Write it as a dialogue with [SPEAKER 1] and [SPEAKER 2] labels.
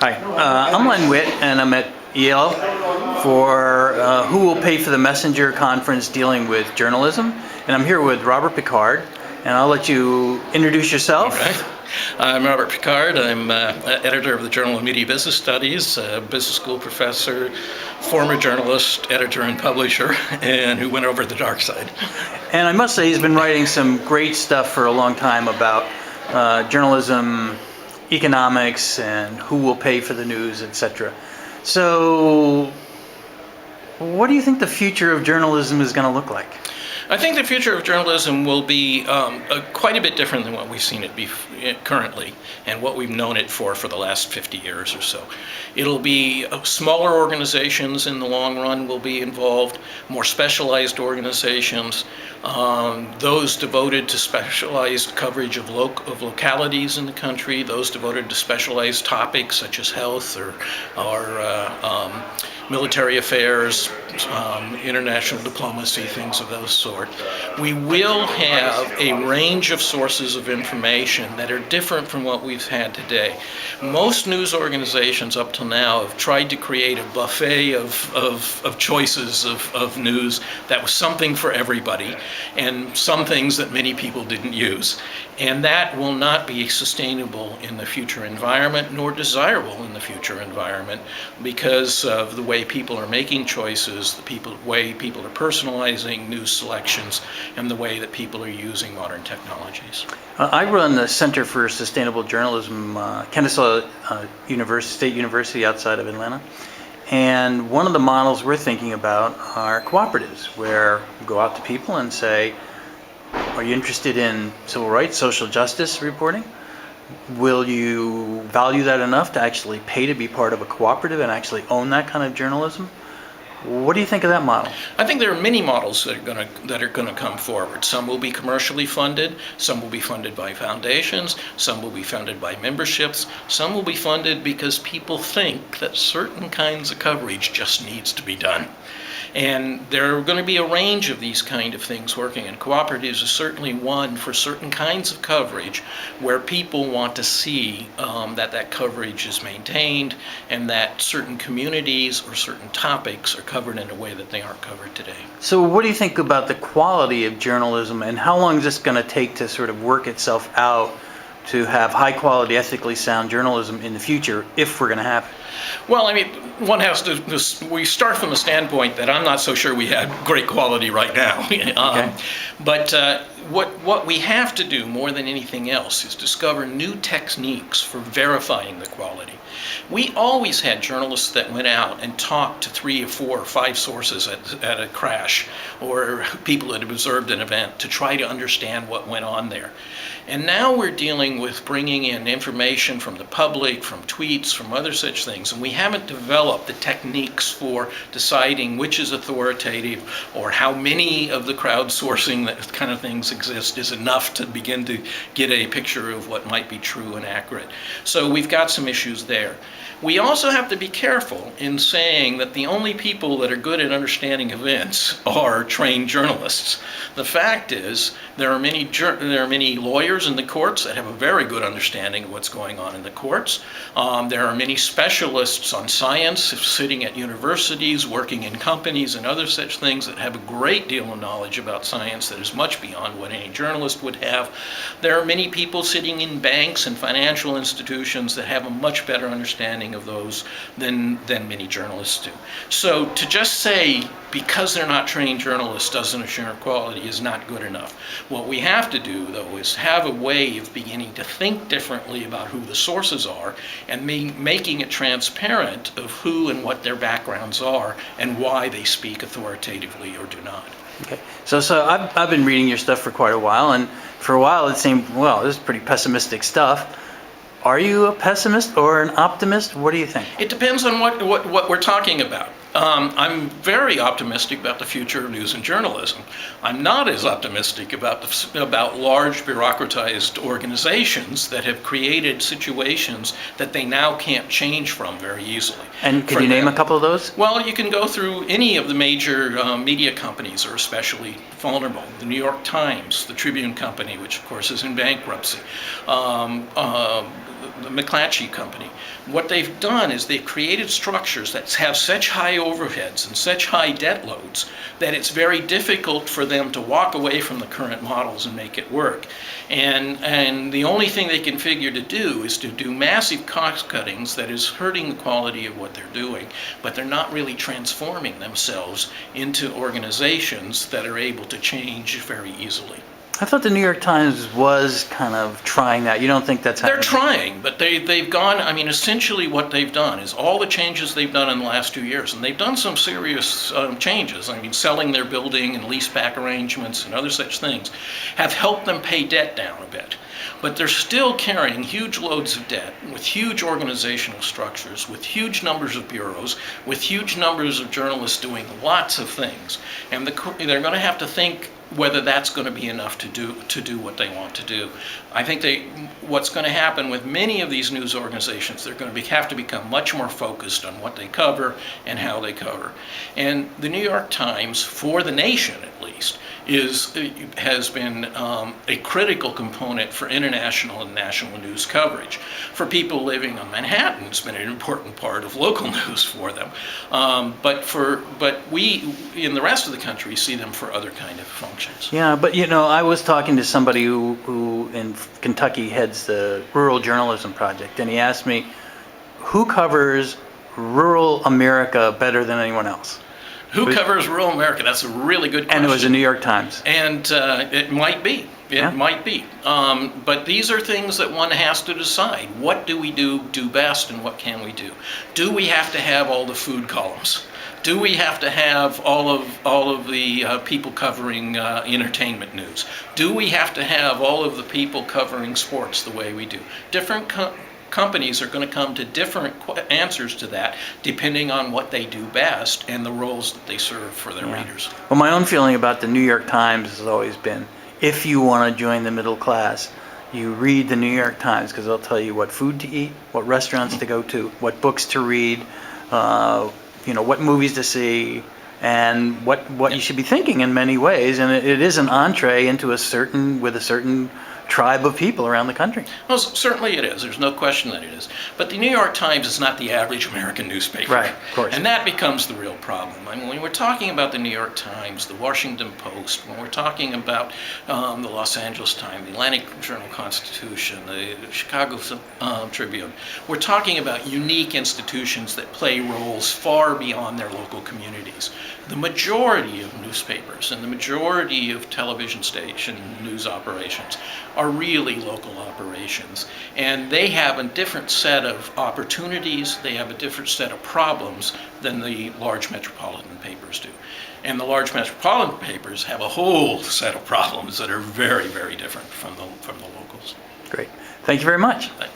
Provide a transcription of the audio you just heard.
[SPEAKER 1] Hi, I'm Len Witt, and I'm at Yale for Who Will Pay for the Messenger conference dealing with journalism. And I'm here with Robert Picard, and I'll let you introduce yourself.
[SPEAKER 2] Okay. I'm Robert Picard. I'm editor of the Journal of Media Business Studies, a business school professor, former journalist, editor, and publisher, and who went over to the dark side.
[SPEAKER 1] And I must say he's been writing some great stuff for a long time about journalism, economics, and who will pay for the news, etc. So, what do you think the future of journalism is going to look like?
[SPEAKER 2] I think the future of journalism will be quite a bit different than what we've seen it be currently and what we've known it for the last 50 years or so. It'll be smaller organizations in the long run will be involved, more specialized organizations, those devoted to specialized coverage of localities in the country, those devoted to specialized topics such as health or military affairs, international diplomacy, things of those sort. We will have a range of sources of information that are different from what we've had today. Most news organizations up till now have tried to create a buffet of choices of news that was something for everybody and some things that many people didn't use. And that will not be sustainable in the future environment nor desirable in the future environment because of the way people are making choices, the way people are personalizing news selections, and the way that people are using modern technologies.
[SPEAKER 1] I run the Center for Sustainable Journalism, Kennesaw State University outside of Atlanta. And one of the models we're thinking about are cooperatives, where we go out to people and say, are you interested in civil rights, social justice reporting? Will you value that enough to actually pay to be part of a cooperative and actually own that kind of journalism? What do you think of that model?
[SPEAKER 2] I think there are many models that are going to come forward. Some will be commercially funded, some will be funded by foundations, some will be funded by memberships, some will be funded because people think that certain kinds of coverage just needs to be done. And there are going to be a range of these kind of things working, and cooperatives is certainly one for certain kinds of coverage where people want to see that coverage is maintained and that certain communities or certain topics are covered in a way that they aren't covered today.
[SPEAKER 1] So what do you think about the quality of journalism, and how long is this going to take to sort of work itself out to have high quality, ethically sound journalism in the future, if we're going to have it?
[SPEAKER 2] Well, I mean, one has to, we start from the standpoint that I'm not so sure we have great quality right now.
[SPEAKER 1] Okay.
[SPEAKER 2] But what we have to do more than anything else is discover new techniques for verifying the quality. We always had journalists that went out and talked to 3 or 4 or 5 sources at a crash or people that had observed an event to try to understand what went on there. And now we're dealing with bringing in information from the public, from tweets, from other such things, and we haven't developed the techniques for deciding which is authoritative or how many of the crowdsourcing that kind of things exist is enough to begin to get a picture of what might be true and accurate. So we've got some issues there. We also have to be careful in saying that the only people that are good at understanding events are trained journalists. The fact is, there are many lawyers in the courts that have a very good understanding of what's going on in the courts. There are many specialists on science sitting at universities, working in companies and other such things that have a great deal of knowledge about science that is much beyond what any journalist would have. There are many people sitting in banks and financial institutions that have a much better understanding of those than many journalists do. So to just say because they're not trained journalists doesn't assure quality is not good enough. What we have to do, though, is have a way of beginning to think differently about who the sources are and making it transparent of who and what their backgrounds are and why they speak authoritatively or do not.
[SPEAKER 1] Okay, so I've been reading your stuff for quite a while, and for a while it seemed, well, this is pretty pessimistic stuff. Are you a pessimist or an optimist? What do you think?
[SPEAKER 2] It depends on what we're talking about. I'm very optimistic about the future of news and journalism. I'm not as optimistic about large bureaucratized organizations that have created situations that they now can't change from very easily.
[SPEAKER 1] And can you name a couple of those?
[SPEAKER 2] Well, you can go through any of the major media companies are especially vulnerable. The New York Times, the Tribune Company, which of course is in bankruptcy, the McClatchy Company. What they've done is they've created structures that have such high overheads and such high debt loads that it's very difficult for them to walk away from the current models and make it work. And the only thing they can figure to do is to do massive cost cuttings that is hurting the quality of what they're doing, but they're not really transforming themselves into organizations that are able to change very easily.
[SPEAKER 1] I thought the New York Times was kind of trying that. You don't think that's happening?
[SPEAKER 2] They're trying, but they've gone, I mean, essentially what they've done is all the changes they've done in the last 2 years, and they've done some serious changes. I mean, selling their building and leaseback arrangements and other such things have helped them pay debt down a bit. But they're still carrying huge loads of debt with huge organizational structures, with huge numbers of bureaus, with huge numbers of journalists doing lots of things. And they're going to have to think whether that's going to be enough to do what they want to do. I think what's going to happen with many of these news organizations, they're going to have to become much more focused on what they cover and how they cover. And the New York Times, for the nation at least, has been a critical component for international and national news coverage. For people living on Manhattan, it's been an important part of local news for them. But we, in the rest of the country, see them for other kind of functions.
[SPEAKER 1] Yeah, but you know, I was talking to somebody who in Kentucky heads the Rural Journalism Project, and he asked me, who covers rural America better than anyone else?
[SPEAKER 2] Who covers rural America? That's a really good question.
[SPEAKER 1] And it was the New York Times.
[SPEAKER 2] And it might be. It might be. But these are things that one has to decide. What do we do best, and what can we do? Do we have to have all the food columns? Do we have to have all of the people covering entertainment news? Do we have to have all of the people covering sports the way we do? Different companies are going to come to different answers to that depending on what they do best and the roles that they serve for their readers.
[SPEAKER 1] Well, my own feeling about the New York Times has always been, if you want to join the middle class, you read the New York Times, because they'll tell you what food to eat, what restaurants to go to, what books to read, what movies to see, and what you should be thinking in many ways. And it is an entree into a certain tribe of people around the country.
[SPEAKER 2] Well, certainly it is. There's no question that it is. But the New York Times is not the average American newspaper.
[SPEAKER 1] Right, of course.
[SPEAKER 2] And that becomes the real problem. I mean, when we're talking about the New York Times, the Washington Post, when we're talking about the Los Angeles Times, the Atlantic Journal-Constitution, the Chicago Tribune, we're talking about unique institutions that play roles far beyond their local communities. The majority of newspapers and the majority of television station news operations are really local operations, and they have a different set of opportunities, they have a different set of problems than the large metropolitan papers do. And the large metropolitan papers have a whole set of problems that are very, very different from the locals.
[SPEAKER 1] Great. Thank you very much.
[SPEAKER 2] Thank you.